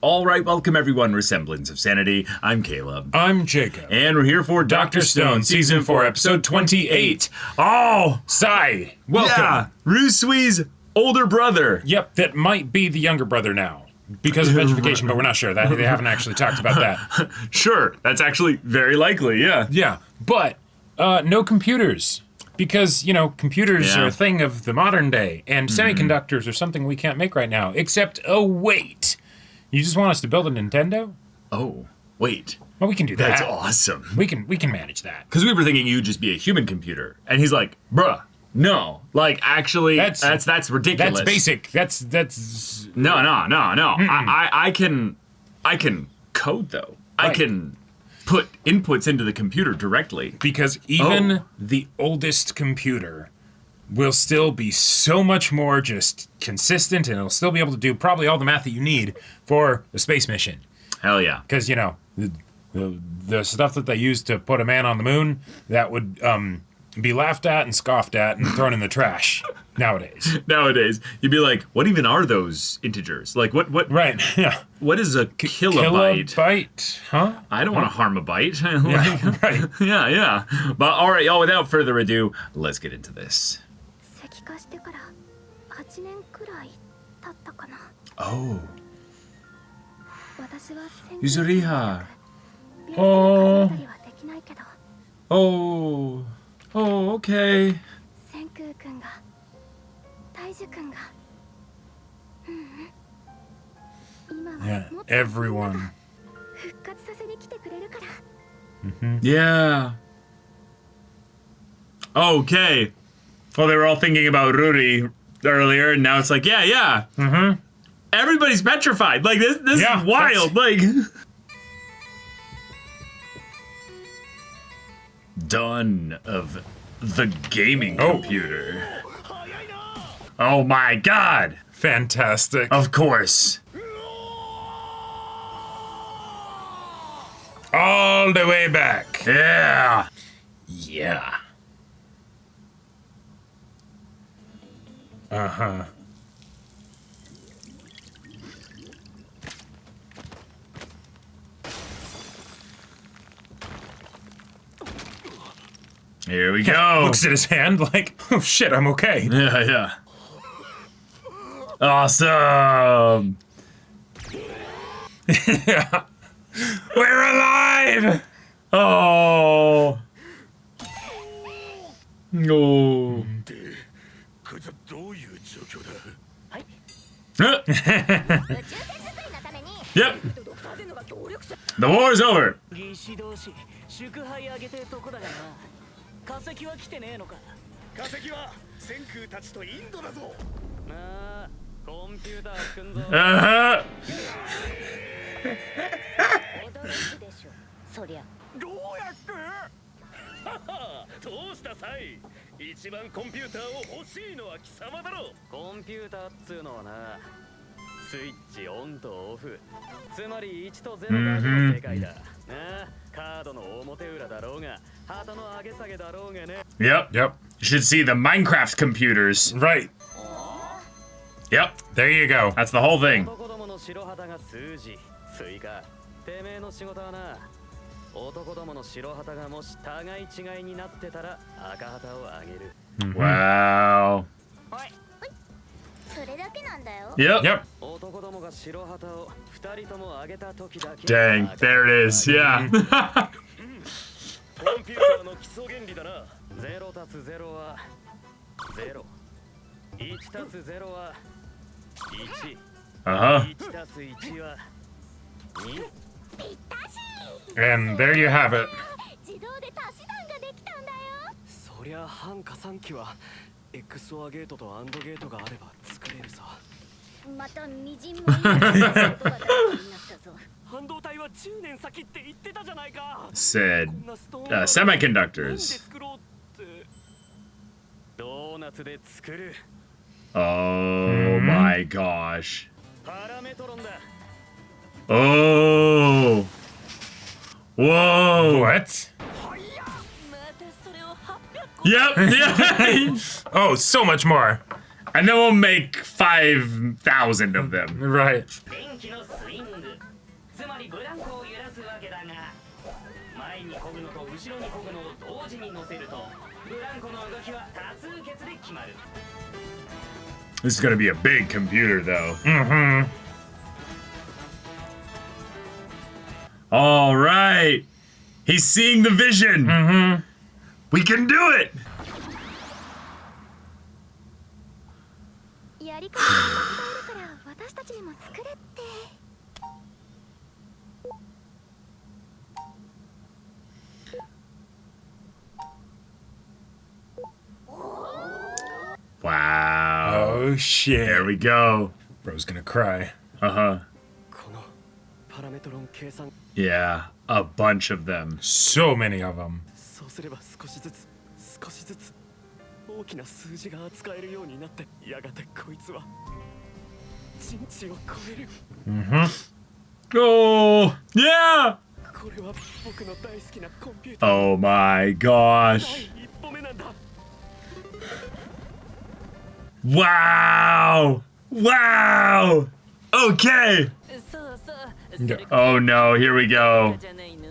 All right, welcome everyone, Semblance of Sanity. I'm Caleb. I'm Jacob. And we're here for Dr. Stone, Season 4, Episode 28. Oh! Sai, welcome. Yeah, Rusui's older brother. Yep, that might be the younger brother now. Because of education, but we're not sure. They haven't actually talked about that. Sure, that's actually very likely, yeah. Yeah, but no computers. Because, you know, computers are a thing of the modern day, and semiconductors are something we can't make right now. Except, oh wait, you just want us to build a Nintendo? Oh, wait. Well, we can do that. That's awesome. We can manage that. Because we were thinking you'd just be a human computer. And he's like, bruh, no. Like, actually, that's ridiculous. That's basic. That's No. I can code, though. Right. I can put inputs into the computer directly. Because even the oldest computer will still be so much more just consistent, and it'll still be able to do probably all the math that you need for the space mission. Hell yeah. Because, you know, the stuff that they used to put a man on the moon, that would be laughed at and scoffed at and thrown in the trash nowadays. Nowadays, you'd be like, what even are those integers? Like, what? Right, yeah. What is a kilobyte? Kilobyte, huh? I don't want to harm a byte. Yeah, right. Yeah. But all right, y'all, without further ado, let's get into this. Oh. Yuzuriha. Oh. Oh, okay. Yeah, everyone. Yeah. Okay. Well, they were all thinking about Ruri earlier, and now it's like, yeah. Mm-hmm. Everybody's petrified. Like, this is wild. Like, done of the gaming computer. Oh my god. Fantastic. Of course. All the way back. Yeah. Yeah. Uh-huh. Here we go. Looks at his hand like, oh shit, I'm okay. Yeah. Awesome. Yeah. We're alive! Oh. No. Yep. The war's over. 化石は来てねえのか。化石は先空たちとインドだぞ。なあ、コンピューター作んぞ。Uh-huh. 驚くでしょ。そりゃ。どうやって？どうしたさい。一番コンピューターを欲しいのは貴様だろ。コンピューターっつうのはな、スイッチオンとオフ。つまり1と0だけの世界だ。なあ。Yep. You should see the Minecraft computers. Right. Yep. There you go. That's the whole thing. Wow. Yep. Dang, there it is. Yeah. Uh-huh. And there you have it. XOR ゲートと AND ゲートがあれば作れるさ。またみじんもいいことがになったぞ。半導体は10年先って言ってたじゃないか。Said semiconductors. ドーナツで作る。Oh my gosh. パラメトロンだ。Oh. Whoa. What? Yep. Yeah. Oh, so much more. And then we'll make 5,000 of them. Right. つまりブランコを揺らすわけだが、前に漕ぐのと後ろに漕ぐのを同時に乗せるとブランコの動きは多数決で決まる。 This is gonna be a big computer, though. All right. He's seeing the vision. We can do it. やり方を伝えるから私たちにも作れって。 Wow. Oh shit. There we go. Bro's gonna cry. Uh-huh. このパラメトロン計算 Yeah, a bunch of them. So many of them. そうすれば少しずつ大きな数字が扱えるようになって、やがてこいつは人知を超える。 Oh, yeah. これは僕の大好きなコンピューター Oh my gosh. 第一歩目なんだ。 Wow. Wow. Okay. そうそう。 Yeah. Oh no, here we go. じゃないの。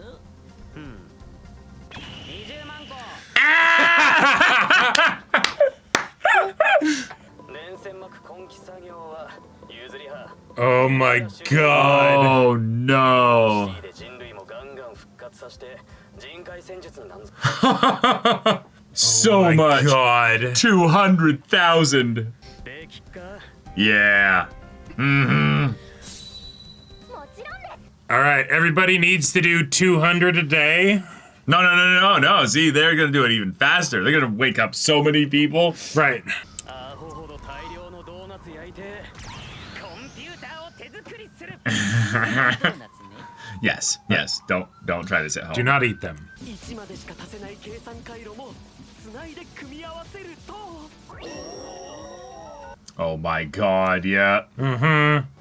20万個。連線膜根気作業は譲り派。 Oh my god. Oh no. で人類もガンガン復活させて人海戦術なんぞ。 So Oh my much. god. 200,000. できっか。 Yeah. Mm-hmm. もちろんです。 All right, everybody needs to do 200 a day. No, no, no, no, no. See, they're gonna do it even faster. They're gonna wake up so many people. Right. アホほど大量のドーナツ焼いてコンピューターを手作りする。 Yes, yes. Don't try this at Do home. not eat them. 1までしか足せない計算回路もつないで組み合わせると。 Oh my god, yeah.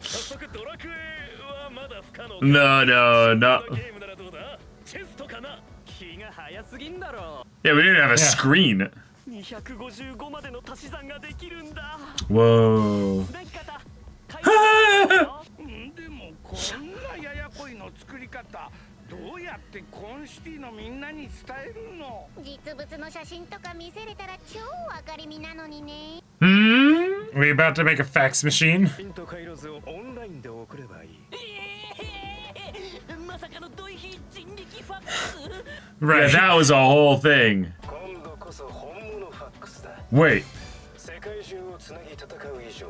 早速ドラクエはまだ不可能。 No, no, no. ゲームならどうだ？チェストかな？気が早すぎんだろ。 Yeah, we didn't have a Yeah. screen. 255までの足し算ができるんだ。 Whoa. つなぎ方。でもこんなややこいの作り方どうやってコンシティのみんなに伝えるの？実物の写真とか見せれたら超わかりみなのにね。 Hmm? We about to make a fax machine? ヒント回路図をオンラインで送ればいい。まさかのドイヒ人力ファックス。 Yeah, that was a whole thing. 今度こそ本物ファックスだ。 Wait. 世界中をつなぎ戦う以上、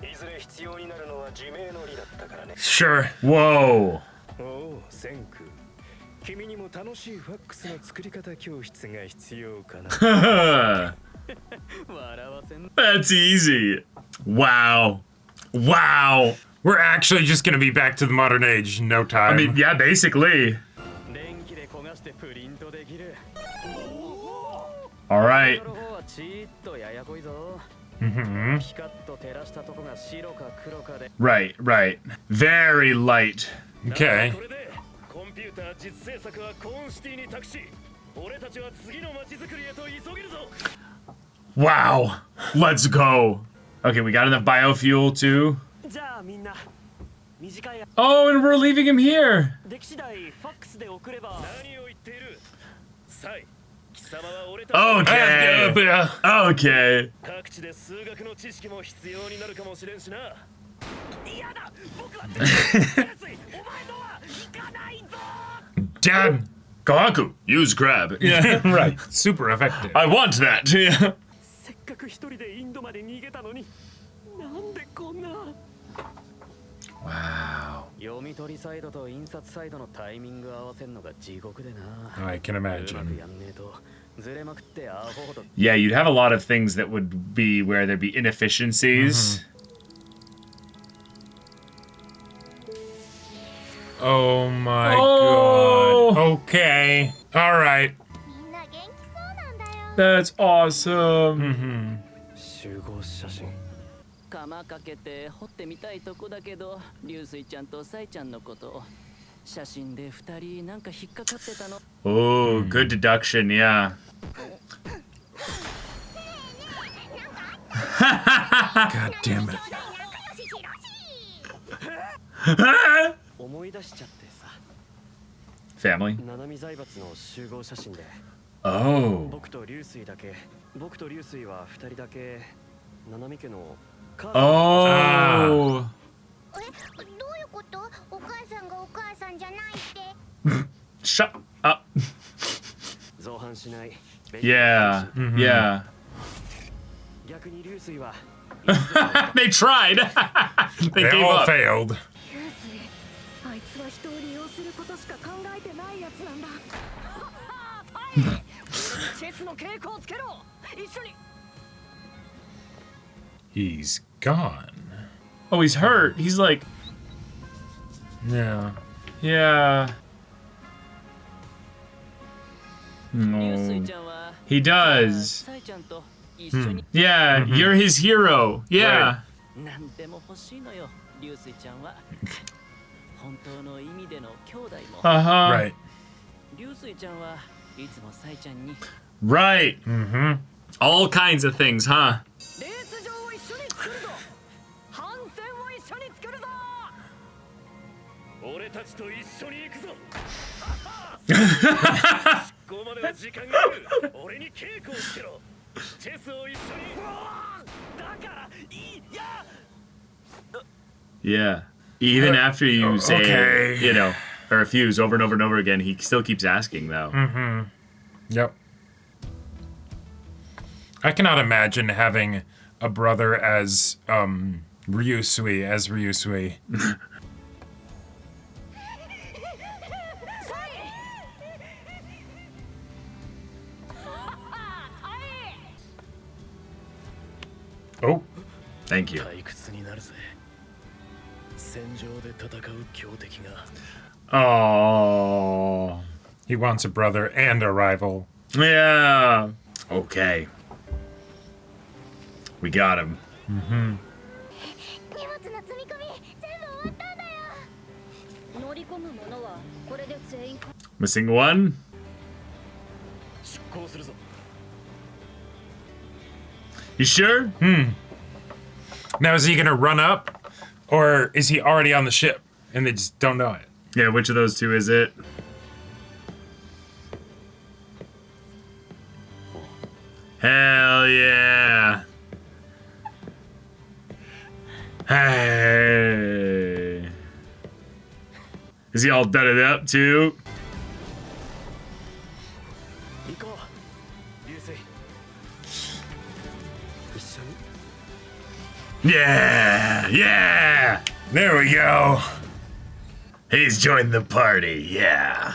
いずれ必要になるのは自明の理だったからね。 Sure. Whoa. おお、センク。君にも楽しいファックスの作り方教室が必要かな。 笑わせん。 That's easy. Wow. Wow. We're actually just gonna be back to the modern age in no time. I mean, yeah, basically. 電気で焦がしてプリントできる。 All right. の方はちーっとややこいぞ。 Mhm. ピカッと照らしたとこが白か黒かで。 Right, right. Very light. Okay. これでコンピューター実製作はコーンシティに託し、俺たちは次の街づくりへと急げるぞ。 Wow. Let's go. Okay, we got enough biofuel too. じゃあみんな短い Oh, and we're leaving him here. 出来次第ファックスで送れば。何を言っている？サイ、貴様は俺たち Okay. Okay. 各地で数学の知識も必要になるかもしれんしな。嫌だ、僕は絶対安い。お前とは行かないぞ。 Dad. Kahaku, use grab. Yeah, right. Super effective. I want that. Yeah. せっかく一人でインドまで逃げたのに、なんでこんな。 Wow. 読み取りサイドと印刷サイドのタイミング合わせんのが地獄でな。 I can うま imagine. くやんねえとずれまくってアホほど。 Yeah, you'd have a lot of things that would be where there'd be inefficiencies. Oh my Oh. god. Okay. All right. みんな元気そうなんだよ。 That's awesome. Mhm. 集合写真。釜かけて掘ってみたいとこだけど、流水ちゃんとサイちゃんのこと写真で二人なんか引っかかってたの。 Oh, good deduction, yeah. God damn it. お思い出しちゃってさ。 Family. 七海財閥の集合写真で。 Oh. 僕と流水だけ、僕と流水は二人だけ、七海家の母 Oh. え、どういうこと？お母さんがお母さんじゃないって。 Shut up. 造反しない。 Yeah. Yeah. 逆に流水は They tried. They They gave all up. failed. 流水、あいつは人を利用することしか考えてないやつなんだ。俺にチェスの稽古をつけろ。一緒に。 He's gone. Oh, he's hurt. He's like, Yeah. yeah. 流水 No. ちゃんは He does. サイちゃんと一緒に Yeah, you're his hero. Yeah. 何でも欲しいのよ。流水ちゃんは本当の意味での兄弟も。 Uh-huh. Right. 流水ちゃんはいつもサイちゃんに Right. Mm-hmm. All kinds of things, huh? レース場を一緒に作るぞ。反戦を一緒に作るぞ。俺たちと一緒に行くぞ。ここまでは時間がある。俺に稽古をつけろ。チェスを一緒に。だからいや。 Yeah. Even after you say, okay. you know, or refuse over and over and over again, he still keeps asking, though. Yep. I cannot imagine having a brother as Ryusui as Ryusui. Oh. Thank you. 退屈になるぜ。戦場で戦う強敵が。 Oh. He wants a brother and a rival. Yeah. Okay. We got him. 荷物の積み込み全部終わったんだよ。乗り込むものはこれで全員。 Missing one? 出航するぞ。 You sure? Now is he gonna run up, or is he already on the ship and they just don't know it? Yeah, which of those two is it? Hell yeah. Hey. Is he all done it up too? 行こう。流水。一緒に。 Yeah, yeah. There we go. He's joined the party. Yeah.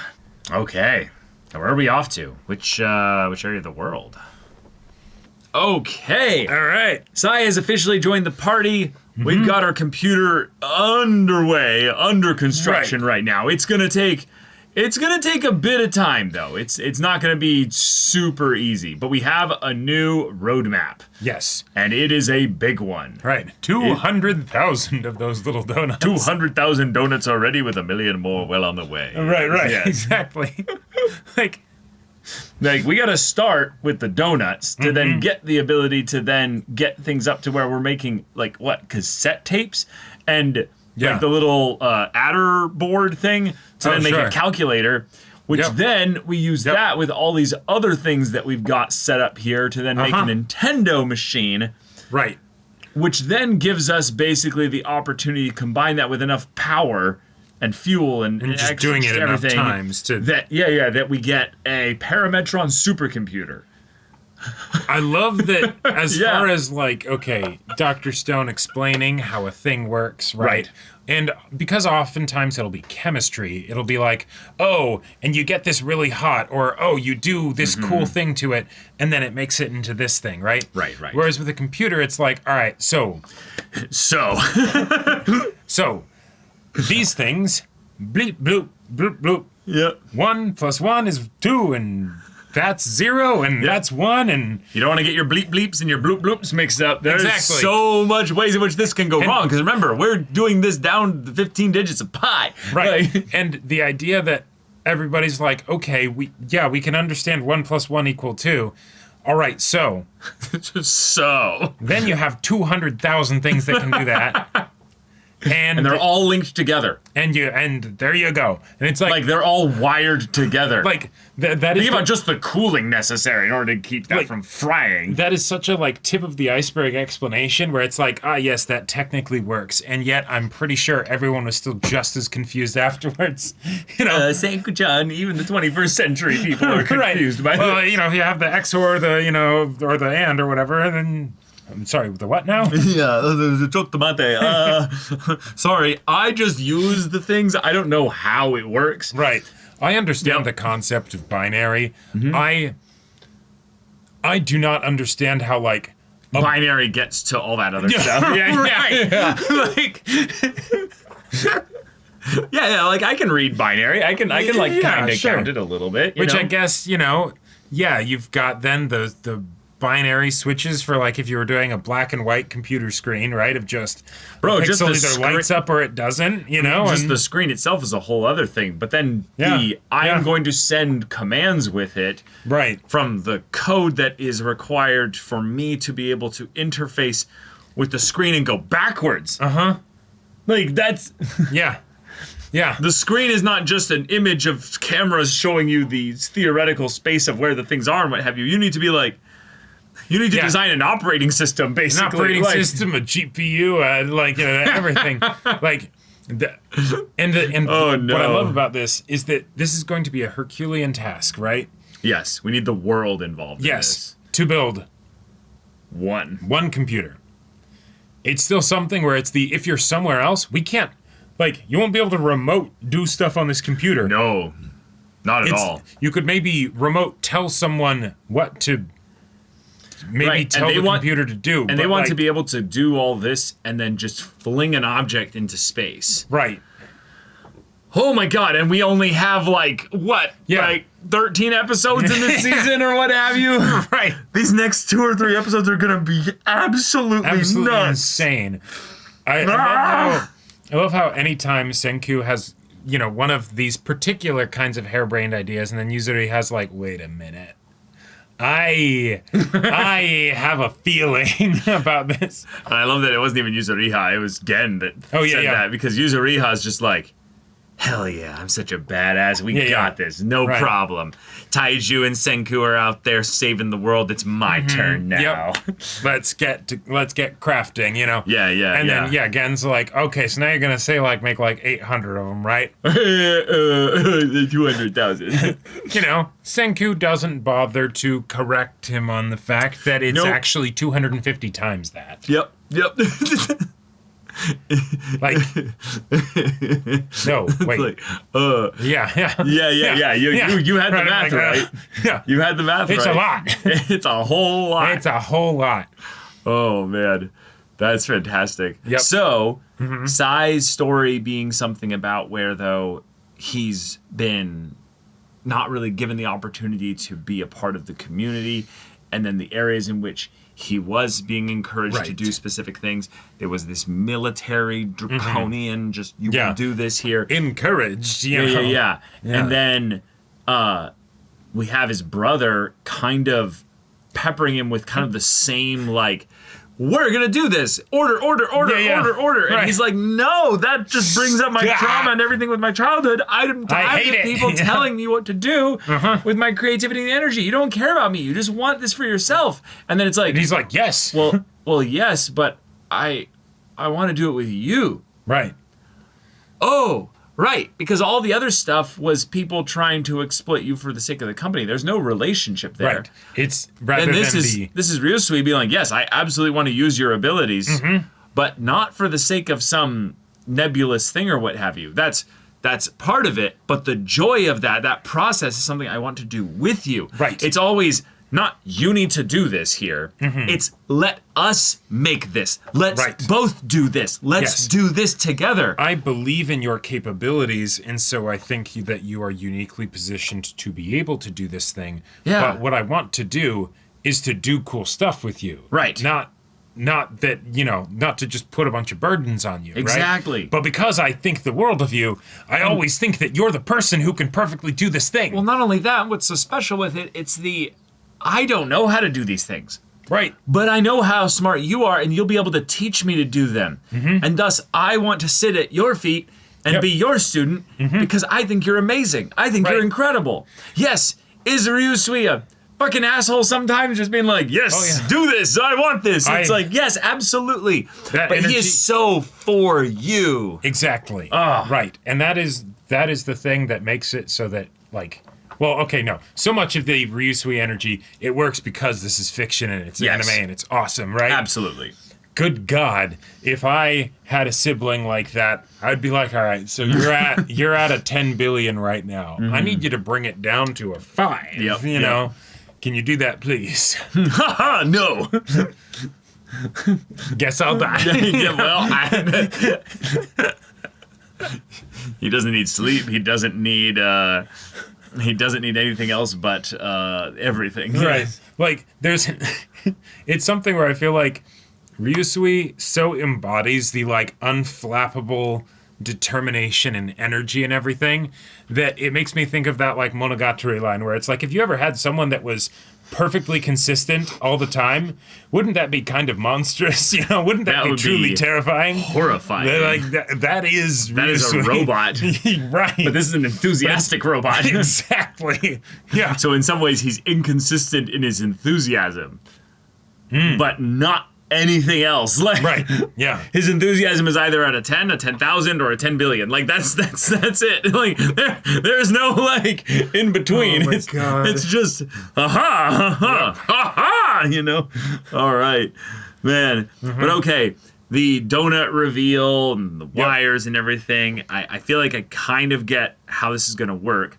Okay. Now where are we off to? Which area of the world? Okay. All right. Sai has officially joined the party. We've got our computer underway, under construction right now. It's gonna take a bit of time though. It's not gonna be super easy, but we have a new roadmap. Yes. And it is a big one. Right. 200,000 of those little donuts. 200,000 donuts already with 1 million more well on the way. Right. Yes. Exactly. like, we gotta start with the donuts to then get the ability to then get things up to where we're making, like, what, cassette tapes? And Yeah. like the little adder board thing to then make sure. a calculator, which Yep. then we use Yep. that with all these other things that we've got set up here to then make a Nintendo machine, right. which then gives us basically the opportunity to combine that with enough power and fuel and just extra doing it enough everything times to- that that we get a Parametron supercomputer. I love that as Yeah. far as like, okay, Dr. Stone explaining how a thing works, right? And because oftentimes it'll be chemistry, it'll be like, oh, and you get this really hot, or oh, you do this cool thing to it, and then it makes it into this thing, right? Right. Whereas with a computer, it's like, all right, so these things, bleep, bloop, bloop, bloop. Yep. 1 + 1 is 2, and that's 0, and that's 1, and You don't want to get your bleep bleeps and your bloop bloops mixed up. There's Exactly. so much ways in which this can go wrong. Because remember, we're doing this down to 15 digits of pi. right. Like, And the idea that everybody's like, okay, we can understand 1 + 1 = 2. All right, so so. then you have 200,000 things that can do that. And they're all linked together. And there you go. And it's like they're all wired together. Like that is think about just the cooling necessary in order to keep that from frying. That is such a like tip of the iceberg explanation where it's like, yes, that technically works, and yet I'm pretty sure everyone was still just as confused afterwards. You know, Senku-chan, even the 21st century people are confused by well, this. you know, if you have the X or the or the and or whatever, and then I'm sorry, the what now? Sorry, I just use the things. I don't know how it works. Right. I understand the concept of binary. I do not understand how like binary gets to all that other stuff. Yeah, like I can read binary. I can like kind of count it a little bit. Which I guess, you know, you've got then the binary switches for like if you were doing a black and white computer screen, right? Of just just the either lights up or it doesn't, you know. Just the screen itself is a whole other thing. But then I'm going to send commands with it, right, from the code that is required for me to be able to interface with the screen and go backwards. Like that's yeah. The screen is not just an image of cameras showing you the theoretical space of where the things are and what have you. You need to be like. You need to design an operating system, basically. An operating system, a GPU, everything. What I love about this is that this is going to be a Herculean task, right? Yes, we need the world involved in this. To build one computer. It's still something where it's if you're somewhere else, we can't, you won't be able to remote do stuff on this computer. No, not at all. You could maybe remote tell someone what to tell the computer to do. And they want to be able to do all this and then just fling an object into space. Right. Oh my god, and we only have 13 episodes in this season or what have you? Right. These next 2 or 3 episodes are gonna be absolutely nuts. Insane. I love how anytime Senku has, one of these particular kinds of harebrained ideas, and then Yuzuri has wait a minute. I have a feeling about this. And I love that it wasn't even Yuzuriha, it was Gen that said that, because Yuzuriha is just like, hell yeah, I'm such a badass. We got this. No problem. Taiju and Senku are out there saving the world. It's my turn now. Yep. Let's get crafting, Yeah. And then Gen's like, okay, so now you're gonna say make 800 of them, right? 200,000. Senku doesn't bother to correct him on the fact that it's actually 250 times that. Yep. No, wait. Yeah. You had the math right. Yeah. You had the math right. It's a lot. It's a whole lot. It's a whole lot. Oh, man. That's fantastic. Yep. So, Sai's story being something about where, though, he's been not really given the opportunity to be a part of the community, and then the areas in which he was being encouraged to do specific things. There was this military draconian, just you will do this here. Encouraged, Yeah. And then we have his brother kind of peppering him with kind of the same we're gonna do this. Order. And he's like, no, that just brings up my trauma and everything with my childhood. I'm tired of people telling me what to do with my creativity and energy. You don't care about me. You just want this for yourself. And then it's like, and he's like, yes. Well, yes, but I want to do it with you. Right. Oh, right. Because all the other stuff was people trying to exploit you for the sake of the company. There's no relationship there. Right. It's rather this is Ryusui being like, yes, I absolutely want to use your abilities, but not for the sake of some nebulous thing or what have you. That's part of it, but the joy of that process is something I want to do with you. Right. It's always not you need to do this here. It's let us make this. Let's both do this. Let's do this together. I believe in your capabilities, and so I think that you are uniquely positioned to be able to do this thing. Yeah. But what I want to do is to do cool stuff with you. Right. Not that, not to just put a bunch of burdens on you. Exactly. Right? But because I think the world of you, I always think that you're the person who can perfectly do this thing. Well, not only that, what's so special with it, it's I don't know how to do these things. Right. But I know how smart you are, and you'll be able to teach me to do them. And thus, I want to sit at your feet and be your student because I think you're amazing. I think you're incredible. Yes, is Ryusui a fucking asshole sometimes, just being like, yes, do this, I want this. It's like, yes, absolutely. But he is so for you. Exactly. Right. And that is the thing that makes it so that, like, well, okay, no. So much of the Ryusui energy, it works because this is fiction and it's anime and it's awesome, right? Absolutely. Good God, if I had a sibling like that, I'd be like, all right, so you're at a 10 billion right now. I need you to bring it down to a 5. You know? Can you do that, please? Haha, no. Guess I'll die. He doesn't need sleep. He doesn't need anything else but everything. Right. Like, it's something where I feel like Ryusui so embodies the, like, unflappable determination and energy and everything that it makes me think of that, like, Monogatari line where it's like, if you ever had someone that was perfectly consistent all the time, wouldn't that be kind of monstrous? You know, wouldn't that be truly terrifying? Horrifying. Like, that is a robot. Right. But this is an enthusiastic robot. Exactly. Yeah. So in some ways, he's inconsistent in his enthusiasm, but not anything else. Like, right. Yeah. His enthusiasm is either at a 10, a 10,000, or a 10 billion. Like, that's it. Like, there's no, like, in between. Oh my God. It's just, aha, you know? All right. Man. But okay, the donut reveal and the wires and everything, I feel like I kind of get how this is going to work.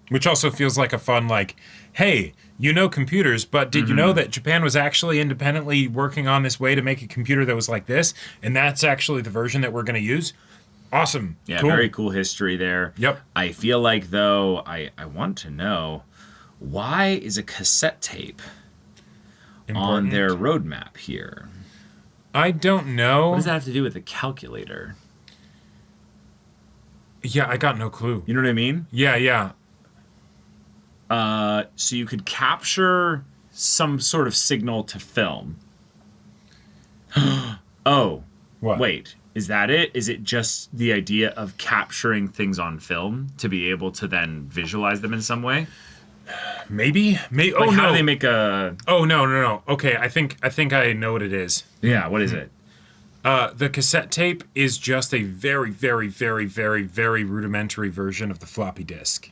Which also feels like a fun, like, hey, you know computers, but did you know that Japan was actually independently working on this way to make a computer that was like this? And that's actually the version that we're going to use? Awesome. Yeah, cool. Very cool history there. Yep. I feel like, though, I want to know, why is a cassette tape on their roadmap here? I don't know. What does that have to do with the calculator? Yeah, I got no clue. You know what I mean? Yeah. So you could capture some sort of signal to film. Oh, what? Wait, is that it? Is it just the idea of capturing things on film to be able to then visualize them in some way? Maybe. Like, oh, how no. do they make a... Oh, no. Okay, I think I know what it is. Yeah, what is it? The cassette tape is just a very, very, very, very, very rudimentary version of the floppy disk.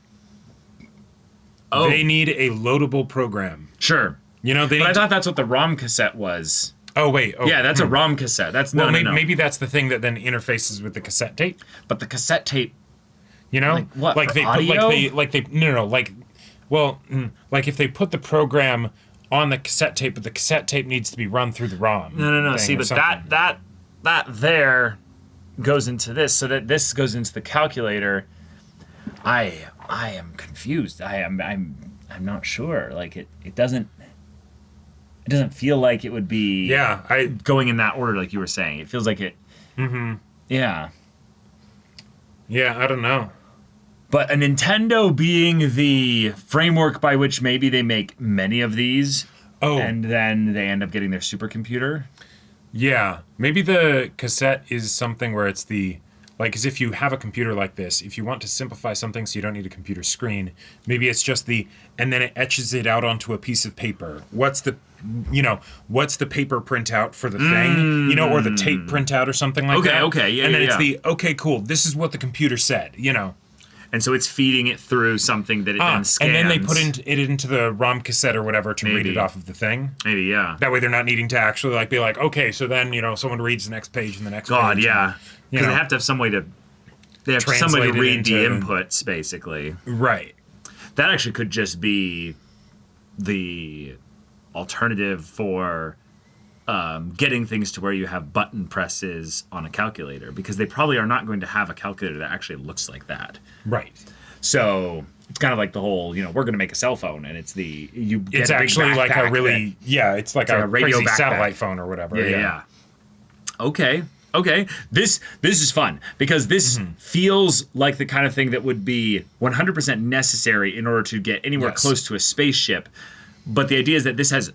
Oh. They need a loadable program. Sure. You know, But I thought that's what the ROM cassette was. Oh, wait. Oh, Yeah, that's a ROM cassette. That's no. Maybe that's the thing that then interfaces with the cassette tape. But the cassette tape, You know, Like what, Like for they audio? like if they put the program on the cassette tape, but the cassette tape needs to be run through the ROM. No. thing See, or but something. that there goes into this, so that this goes into the calculator. I am confused. I'm not sure. Like it doesn't feel like it would be going in that order like you were saying. It feels like it. Yeah. Yeah, I don't know. But a Nintendo being the framework by which maybe they make many of these, and then they end up getting their supercomputer. Yeah, maybe the cassette is something where it's because if you have a computer like this, if you want to simplify something so you don't need a computer screen, maybe it's just and then it etches it out onto a piece of paper. What's the paper printout for the thing, or the tape printout or something like that. Okay, and then it's cool, this is what the computer said, And so it's feeding it through something that it then scans. And then they put it into the ROM cassette or whatever to read it off of the thing. Maybe, yeah. That way they're not needing to actually be like, okay, so then, someone reads the next page and the next page. God, yeah. Because they have to have some way to... They have some way to read the inputs, basically. Right. That actually could just be the alternative for getting things to where you have button presses on a calculator, because they probably are not going to have a calculator that actually looks like that. Right. So it's kind of like the whole, we're going to make a cell phone, and it's it's actually like a really, it's like a radio crazy backpack. Satellite phone or whatever. Yeah. Okay. This is fun, because this feels like the kind of thing that would be 100% necessary in order to get anywhere close to a spaceship. But the idea is that this has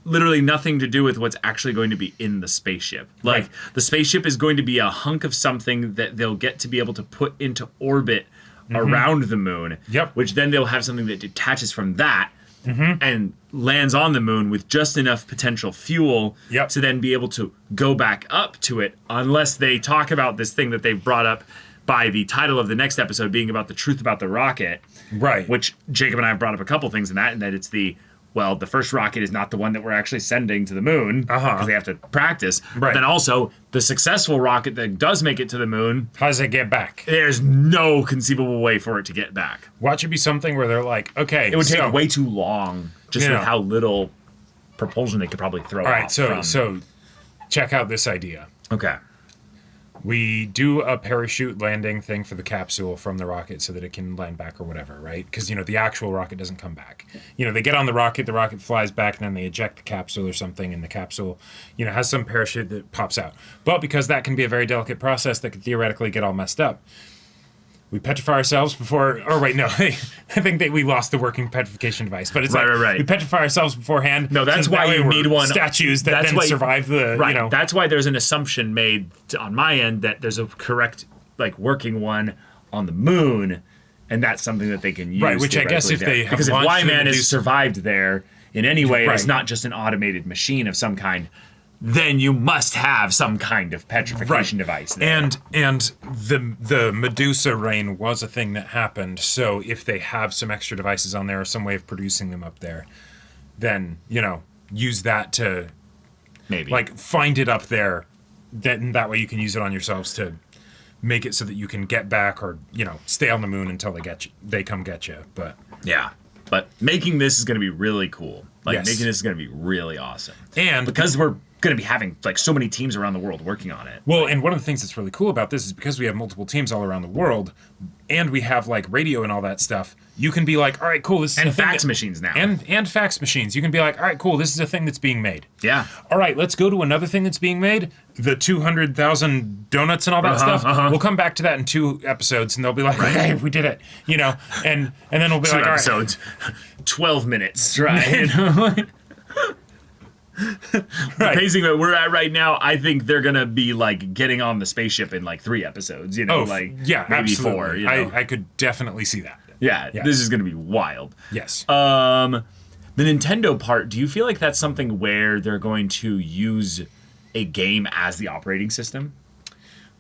literally nothing to do with what's actually going to be in the spaceship. Like, Right. the spaceship is going to be a hunk of something that they'll get to be able to put into orbit around the moon. Yep. Which then they'll have something that detaches from that and lands on the moon with just enough potential fuel Yep. to then be able to go back up to it, unless they talk about this thing that they've brought up by the title of the next episode being about the truth about the rocket. Right. Which Jacob and I have brought up a couple things in that, and that it's the first rocket is not the one that we're actually sending to the moon because they have to practice. Right. But then also the successful rocket that does make it to the moon, How does it get back? there's no conceivable way for it to get back. Watch it be something where they're like, okay, It would take way too long just Yeah. with how little propulsion they could probably throw All right, out so from. so check out this idea. Okay. We do a parachute landing thing for the capsule from the rocket so that it can land back or whatever, right? Because, the actual rocket doesn't come back. They get on the rocket flies back, and then they eject the capsule or something, and the capsule, has some parachute that pops out. But because that can be a very delicate process that could theoretically get all messed up, we petrify ourselves before, or wait, no, I think that we lost the working petrification device, but it's Right. we petrify ourselves beforehand. No, that's so why that way you we're need one. statues that That's then why- survive the, Right. That's why there's an assumption made on my end that there's a correct, working one on the moon, and that's something that they can use. Right, which I guess if theoretically they there. have because if launched Y-Man it and has do- survived there in any way, and it's Right. not just an automated machine of some kind, then you must have some kind of petrification device there. And the Medusa rain was a thing that happened. So if they have some extra devices on there or some way of producing them up there, then use that to maybe find it up there. That way you can use it on yourselves to make it so that you can get back or stay on the moon until they come get you. But yeah. But making this is going to be really cool. Yes. Making this is going to be really awesome. And because we're going to be having so many teams around the world working on it. Well, and one of the things that's really cool about this is because we have multiple teams all around the world, and we have radio and all that stuff. You can be like, all right, cool, this is And a thing fax machines now. and fax machines. You can be like, all right, cool, this is a thing that's being made. Yeah. All right, let's go to another thing that's being made. The 200,000 donuts and all that stuff. We'll come back to that in 2 episodes, and they'll be like, okay, we did it, and then we'll be 2 like, all right. episodes, 12 minutes, right? The pacing that we're at right now, I think they're gonna be getting on the spaceship in 3 episodes. Yeah, maybe absolutely. 4. I could definitely see that. Yeah, Yes. this is gonna be wild. Yes. The Nintendo part. Do you feel like that's something where they're going to use a game as the operating system?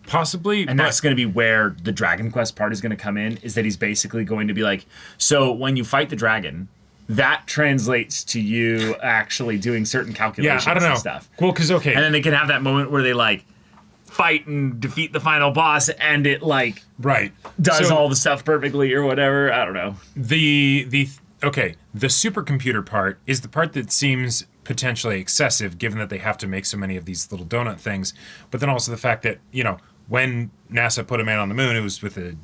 Possibly, And that's going to be where the Dragon Quest part is going to come in, is that he's basically going to be like, so when you fight the dragon, that translates to you actually doing certain calculations I don't know. and stuff. Well, because, okay. And then they can have that moment where they fight and defeat the final boss, and it right. does So- all the stuff perfectly or whatever. I don't know. The supercomputer part is the part that seems potentially excessive, given that they have to make so many of these little donut things. But then also the fact that when NASA put a man on the moon, it was with a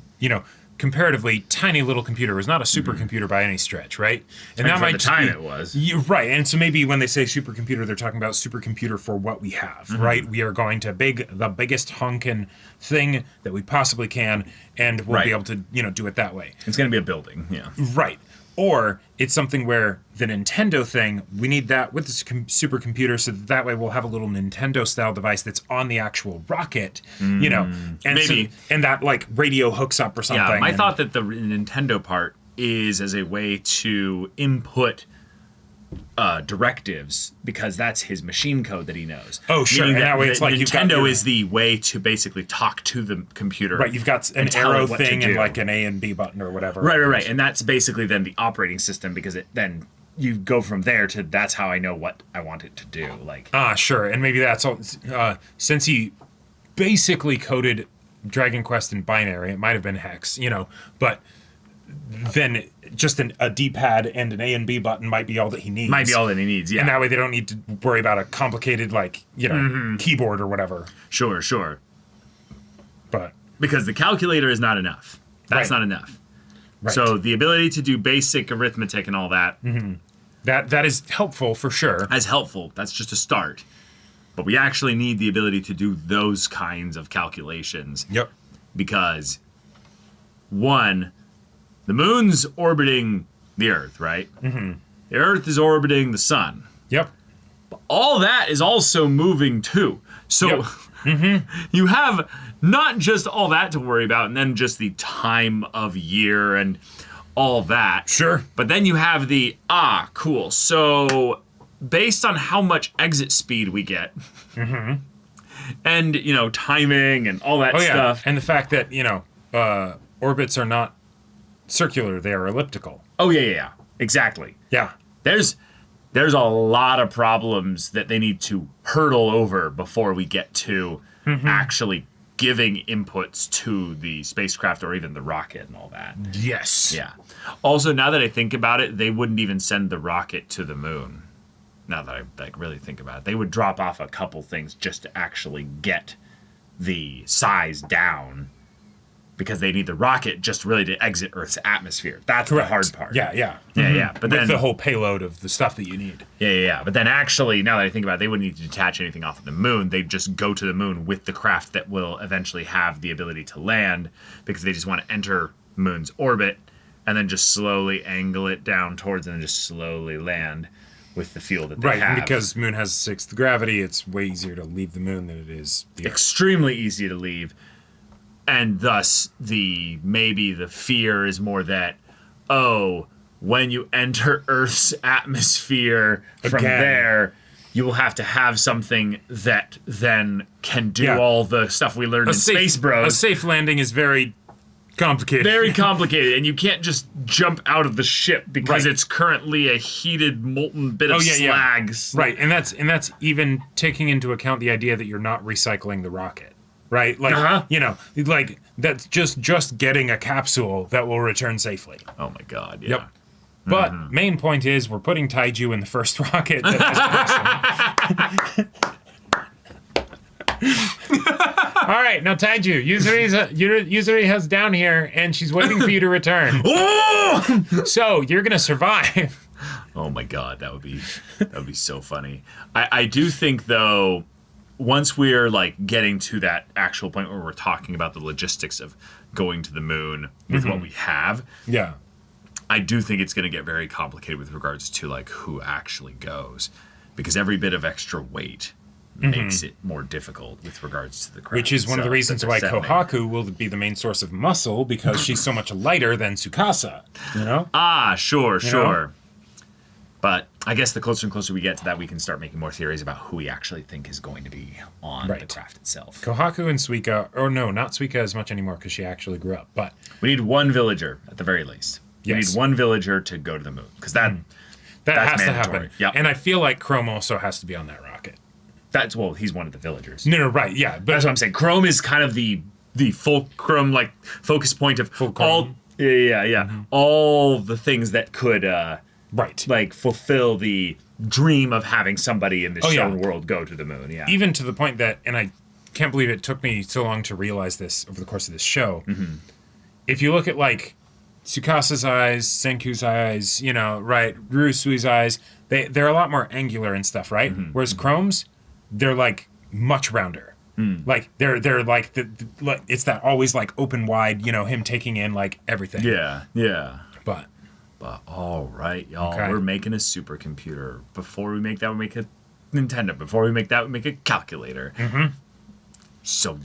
comparatively tiny little computer. It was not a supercomputer by any stretch, right? And that for the just time be- it was. Right. And so maybe when they say supercomputer, they're talking about supercomputer for what we have, right? We are going to the biggest honkin' thing that we possibly can, and we'll Right. be able to do it that way. It's going to be a building, yeah. Right. Or it's something where the Nintendo thing, we need that with the supercomputer, so that way we'll have a little Nintendo-style device that's on the actual rocket, and maybe. and that radio hooks up or something. Yeah, my and- thought that the Nintendo part is as a way to input directives, because that's his machine code that he knows. Oh, sure. Meaning And that way it's you've got Nintendo your- is the way to basically talk to the computer. Right, you've got an and tell arrow it what to thing and do. an A and B button or whatever. Right. And that's basically then the operating system, because it then you go from there to that's how I know what I want it to do. Sure. And maybe that's all. Since he basically coded Dragon Quest in binary, it might have been hex, but then just a D-pad and an A and B button might be all that he needs. might be all that he needs. Yeah. And that way they don't need to worry about a complicated, keyboard or whatever. Sure. But Because the calculator is not enough. That's Right. not enough. right. So the ability to do basic arithmetic and all that that is helpful for sure. as helpful. That's just a start. But we actually need the ability to do those kinds of calculations. Yep. Because, one, the moon's orbiting the Earth, right? Mm-hmm. The Earth is orbiting the sun. Yep. all that is also moving too. So you have not just all that to worry about, and then just the time of year and all that. Sure. But then you have the, cool. So based on how much exit speed we get, and, timing and all that stuff. And the fact that, orbits are not circular, they are elliptical. Oh, yeah. Exactly. Yeah. There's a lot of problems that they need to hurdle over before we get to actually giving inputs to the spacecraft or even the rocket and all that. Yes. Yeah. Also, now that I think about it, they wouldn't even send the rocket to the moon. Now that I really think about it, they would drop off a couple things just to actually get the size down, because they need the rocket just really to exit Earth's atmosphere. That's Correct. the hard part. Yeah. But With then the whole payload of the stuff that you need. Yeah. But then actually, now that I think about it, they wouldn't need to detach anything off of the moon. They'd just go to the moon with the craft that will eventually have the ability to land, because they just want to enter moon's orbit and then just slowly angle it down towards and then just slowly land with the fuel that they have. Right, because moon has a sixth gravity, it's way easier to leave the moon than it is the Earth. Extremely easy to leave. And thus, maybe the fear is more that, when you enter Earth's atmosphere from Again. there, you will have to have something that then can do all the stuff we learned in Space Bros. A safe landing is very complicated. Very complicated, and you can't just jump out of the ship because it's currently a heated, molten bit of slags. Right, and that's even taking into account the idea that you're not recycling the rocket. Right? Like, like that's just getting a capsule that will return safely. Oh my god, yeah. Yep. But main point is we're putting Taiju in the first rocket that has a person. All right, now Taiju, Yuzuri has down here and she's waiting for you to return. So you're gonna survive. Oh my god, that would be so funny. I do think though, once we're like getting to that actual point where we're talking about the logistics of going to the moon with what we have, I do think it's going to get very complicated with regards to like who actually goes, because every bit of extra weight makes it more difficult with regards to the craft. Which is one of the reasons why Kohaku will be the main source of muscle, because she's so much lighter than Tsukasa. Sure. But I guess the closer and closer we get to that, we can start making more theories about who we actually think is going to be on the craft itself. Kohaku and Suika, or no, not Suika as much anymore because she actually grew up. But we need one villager at the very least. We need one villager to go to the moon, because that's has mandatory. to happen. Yep. And I feel like Chrome also has to be on that rocket. He's one of the villagers. No, right, yeah. But that's what I'm saying. Chrome is kind of the fulcrum, like focus point of all. All the things that could. Like fulfill the dream of having somebody in this shown world go to the moon. Yeah. Even to the point that, and I can't believe it took me so long to realize this over the course of this show. If you look at like Tsukasa's eyes, Senku's eyes, Ryusui's eyes, they're a lot more angular and stuff, right? Whereas Chrome's, they're like much rounder. Like they're like it's that always like open wide, him taking in like everything. Yeah. But all right, y'all, we're making a supercomputer. Before we make that, we make a Nintendo. Before we make that, we make a calculator. So,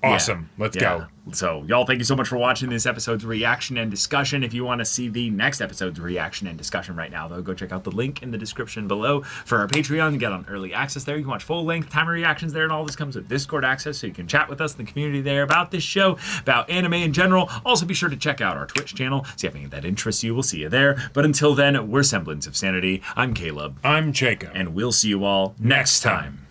awesome. Let's go. So, y'all, thank you so much for watching this episode's reaction and discussion. If you want to see the next episode's reaction and discussion right now, though, go check out the link in the description below for our Patreon. You get on early access there. You can watch full-length timer reactions there, and all this comes with Discord access, so you can chat with us in the community there about this show, about anime in general. Also, be sure to check out our Twitch channel. See if anything that interests you. We'll see you there. But until then, we're Semblance of Sanity. I'm Caleb. I'm Jacob. And we'll see you all next time.